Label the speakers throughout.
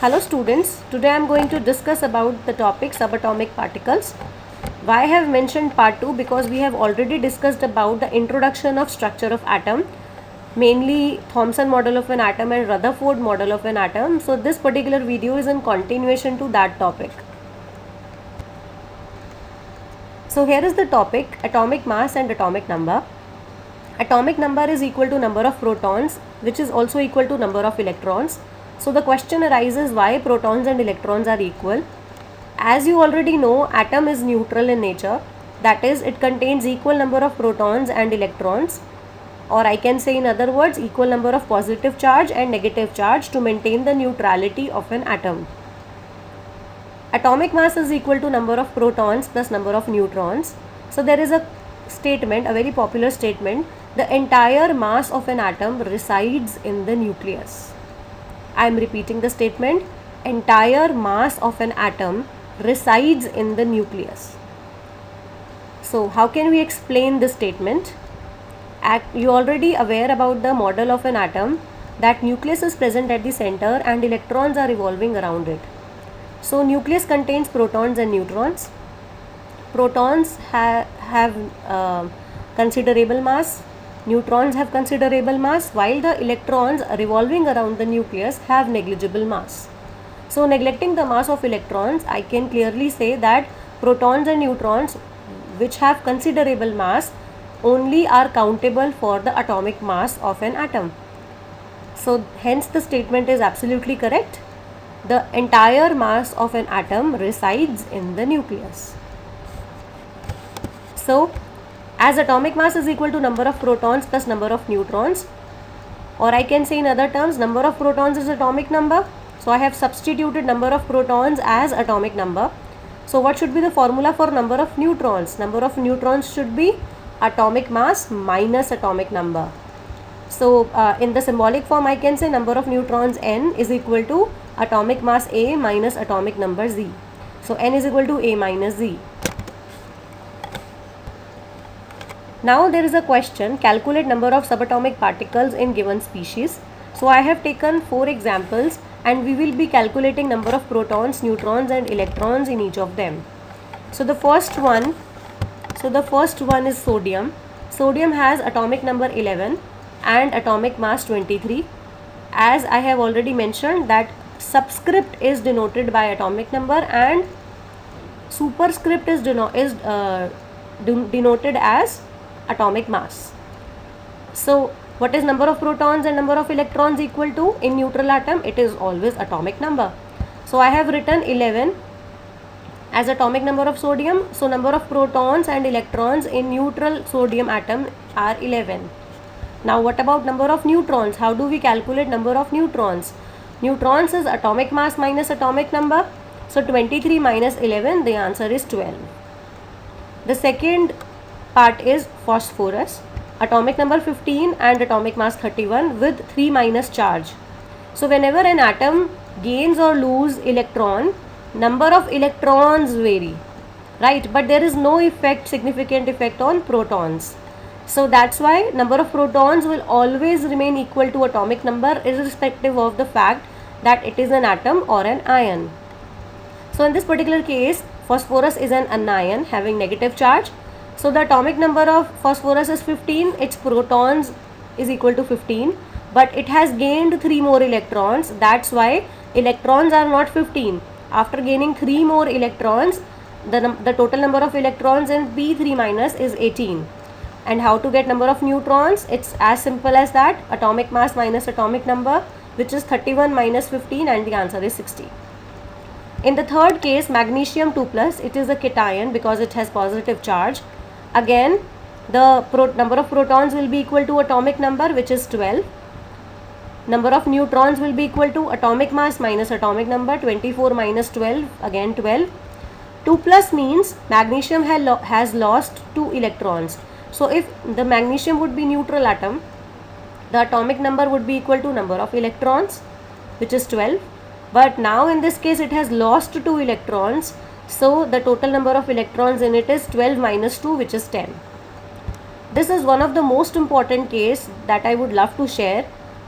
Speaker 1: Hello students, today I am going to discuss about the topic subatomic particles. Why I have mentioned part 2? Because we have already discussed about the introduction of structure of atom, mainly Thomson model of an atom and Rutherford model of an atom. So this particular video is in continuation to that topic. So here is the topic, atomic mass and atomic number. Atomic number is equal to number of protons, which is also equal to number of electrons. So the question arises, why protons and electrons are equal? As you already know, atom is neutral in nature, that is, it contains equal number of protons and electrons, or I can say in other words, equal number of positive charge and negative charge to maintain the neutrality of an atom. Atomic mass is equal to number of protons plus number of neutrons. So there is a statement, a very popular statement, the entire mass of an atom resides in the nucleus. I am repeating the statement, entire mass of an atom resides in the nucleus. So how can we explain this statement? You already aware about the model of an atom, that nucleus is present at the center and electrons are revolving around it. So nucleus contains protons and neutrons. Protons have considerable mass, neutrons have considerable mass, while the electrons revolving around the nucleus have negligible mass. So neglecting the mass of electrons, I can clearly say that protons and neutrons which have considerable mass only are countable for the atomic mass of an atom. So hence the statement is absolutely correct. The entire mass of an atom resides in the nucleus. So as atomic mass is equal to number of protons plus number of neutrons, or I can say in other terms, number of protons is atomic number. So I have substituted number of protons as atomic number. So what should be the formula for number of neutrons? Number of neutrons should be atomic mass minus atomic number. So in the symbolic form, I can say number of neutrons n is equal to atomic mass A minus atomic number Z. So n is equal to A minus Z. Now there is a question, calculate number of subatomic particles in given species. So I have taken 4 examples and we will be calculating number of protons, neutrons and electrons in each of them. So the first one is sodium. Sodium has atomic number 11 and atomic mass 23. As I have already mentioned that subscript is denoted by atomic number and superscript is denoted as atomic mass. So what is number of protons and number of electrons equal to in neutral atom? It is always atomic number. So I have written 11 as atomic number of sodium. So number of protons and electrons in neutral sodium atom are 11. Now what about number of neutrons? How do we calculate number of neutrons? Neutrons is atomic mass minus atomic number. So 23 minus 11, the answer is 12. The second part is phosphorus, atomic number 15 and atomic mass 31 with 3 minus charge. So whenever an atom gains or lose electron, number of electrons vary, right? But there is no significant effect on protons. So that's why number of protons will always remain equal to atomic number irrespective of the fact that it is an atom or an ion. So in this particular case, phosphorus is an anion having negative charge. So the atomic number of phosphorus is 15, its protons is equal to 15, but it has gained 3 more electrons. That's why electrons are not 15. After gaining 3 more electrons, the total number of electrons in P3 minus is 18. And how to get number of neutrons? It's as simple as that, atomic mass minus atomic number, which is 31 minus 15, and the answer is 60. In the third case, magnesium 2+, it is a cation because it has positive charge. Again, the number of protons will be equal to atomic number, which is 12. Number of neutrons will be equal to atomic mass minus atomic number, 24 minus 12, again 12. 2+ means magnesium has lost 2 electrons. So if the magnesium would be neutral atom, the atomic number would be equal to number of electrons, which is 12. But now in this case it has lost 2 electrons. So the total number of electrons in it is 12 minus 2, which is 10. This is one of the most important case that I would love to share.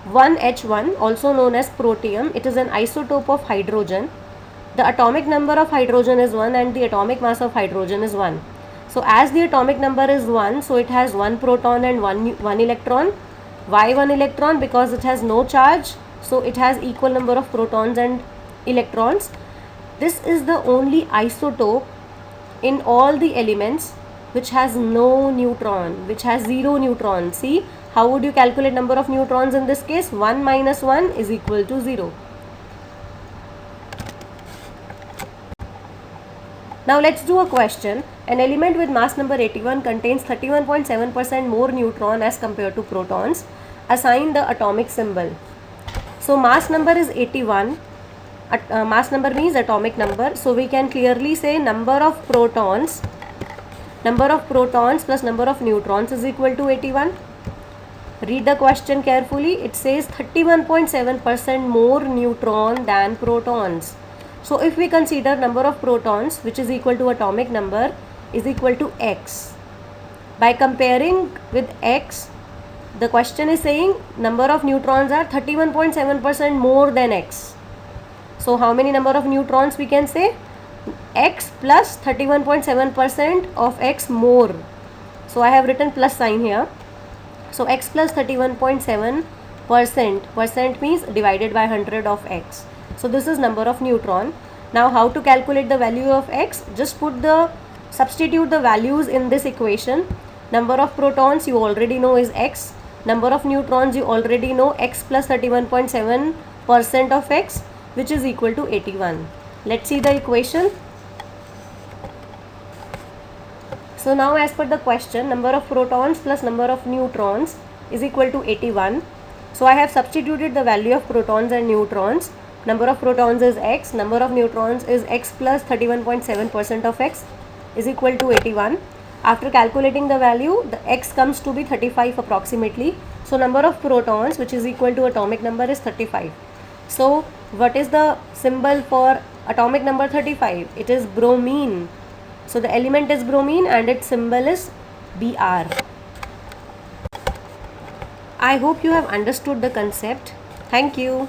Speaker 1: 1H1, also known as protium, it is an isotope of hydrogen. The atomic number of hydrogen is 1 and the atomic mass of hydrogen is 1. So as the atomic number is 1, so it has 1 proton and 1 electron. Why 1 electron? Because it has no charge, so it has equal number of protons and electrons. This is the only isotope in all the elements which has no neutron, which has 0 neutron. See, how would you calculate number of neutrons in this case? 1 minus 1 is equal to 0. Now let's do a question. An element with mass number 81 contains 31.7% more neutron as compared to protons. Assign the atomic symbol. So mass number is 81. Mass number means atomic number. So we can clearly say number of protons plus number of neutrons is equal to 81. Read the question carefully. It says 31.7% more neutron than protons. So if we consider number of protons, which is equal to atomic number, is equal to x. By comparing with x, the question is saying number of neutrons are 31.7% more than x. So how many number of neutrons we can say? X plus 31.7% of x more. So I have written plus sign here. So x plus 31.7%, percent means divided by 100 of x. So this is number of neutron. Now how to calculate the value of x? Just substitute the values in this equation. Number of protons you already know is x. Number of neutrons you already know, x plus 31.7% of x, which is equal to 81. Let's see the equation. So now as per the question, number of protons plus number of neutrons is equal to 81. So I have substituted the value of protons and neutrons. Number of protons is x, number of neutrons is x plus 31.7% of x is equal to 81. After calculating the value, the x comes to be 35 approximately. So number of protons, which is equal to atomic number, is 35. So what is the symbol for atomic number 35? It is bromine. So the element is bromine and its symbol is Br. I hope you have understood the concept. Thank you.